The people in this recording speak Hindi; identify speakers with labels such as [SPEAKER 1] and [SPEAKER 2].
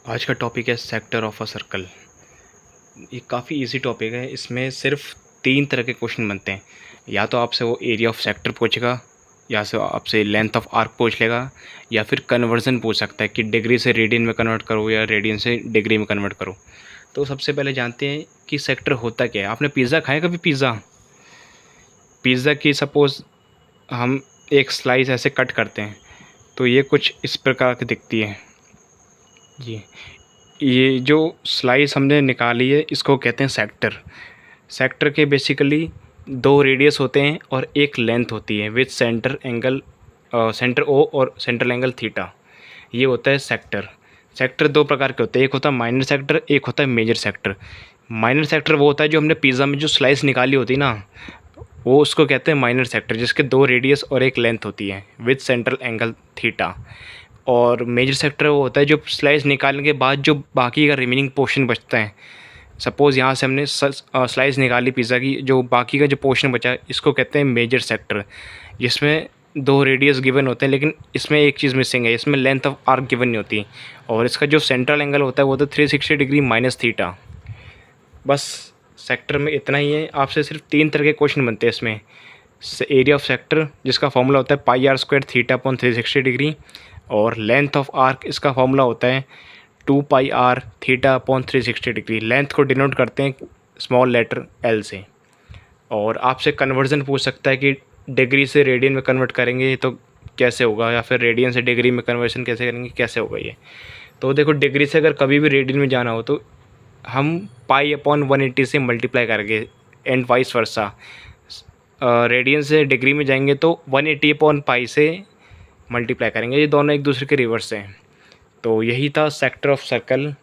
[SPEAKER 1] आज का टॉपिक है सेक्टर ऑफ अ सर्कल। ये काफ़ी इजी टॉपिक है। इसमें सिर्फ 3 तरह के क्वेश्चन बनते हैं। या तो आपसे वो एरिया ऑफ सेक्टर पूछेगा, या से आपसे लेंथ ऑफ आर्क पूछ लेगा, या फिर कन्वर्जन पूछ सकता है कि डिग्री से रेडियन में कन्वर्ट करो या रेडियन से डिग्री में कन्वर्ट करो। तो सबसे पहले जानते हैं कि सेक्टर होता क्या है। आपने पिज़्ज़ा खाया कभी? पिज़्ज़ा की सपोज़ हम एक स्लाइस ऐसे कट करते हैं तो ये कुछ इस प्रकार की दिखती है जी। ये जो स्लाइस हमने निकाली है इसको कहते हैं सेक्टर। सेक्टर के बेसिकली 2 रेडियस होते हैं और एक लेंथ होती है with centre angle, centre O और सेंट्रल एंगल थीटा। ये होता है सेक्टर। सेक्टर 2 प्रकार के होते हैं, एक होता है माइनर सेक्टर, एक होता है मेजर सेक्टर। माइनर सेक्टर वो होता है जो हमने पिज़्ज़ा में जो स्लाइस निकाली होती है ना, वो उसको कहते हैं माइनर सेक्टर, जिसके 2 रेडियस और एक लेंथ होती है विथ सेंट्रल एंगल थीटा। और मेजर सेक्टर वो होता है जो स्लाइस निकालने के बाद जो बाकी का रिमेनिंग पोर्शन बचता है। सपोज़ यहाँ से हमने स्लाइस निकाली पिज़्ज़ा की, जो बाकी का जो पोर्शन बचा है इसको कहते हैं मेजर सेक्टर, जिसमें 2 रेडियस गिवन होते हैं, लेकिन इसमें एक चीज़ मिसिंग है, इसमें लेंथ ऑफ आर्क गिवन नहीं होती। और इसका जो सेंट्रल एंगल होता है वो तो 360 डिग्री माइनस थीटा। बस सेक्टर में इतना ही है। आपसे सिर्फ 3 तरह के क्वेश्चन बनते हैं इसमें। एरिया ऑफ सेक्टर जिसका फॉर्मूला होता है pi r square theta upon 360 degree, और लेंथ ऑफ आर्क इसका फॉर्मूला होता है 2 pi r theta upon 360 degree. Length को डिनोट करते हैं स्मॉल लेटर एल से। और आपसे कन्वर्जन पूछ सकता है कि डिग्री से रेडियन में कन्वर्ट करेंगे तो कैसे होगा, या फिर रेडियन से डिग्री में कन्वर्शन कैसे करेंगे, कैसे होगा ये। तो देखो, डिग्री से अगर कभी भी रेडियन में जाना हो तो हम पाई अपॉन 180 से मल्टीप्लाई करेंगे, एंड वाइस वर्सा। रेडियन से डिग्री में जाएंगे तो 180 अपॉन पाई से मल्टीप्लाई करेंगे। ये दोनों एक दूसरे के रिवर्स हैं। तो यही था सेक्टर ऑफ सर्कल।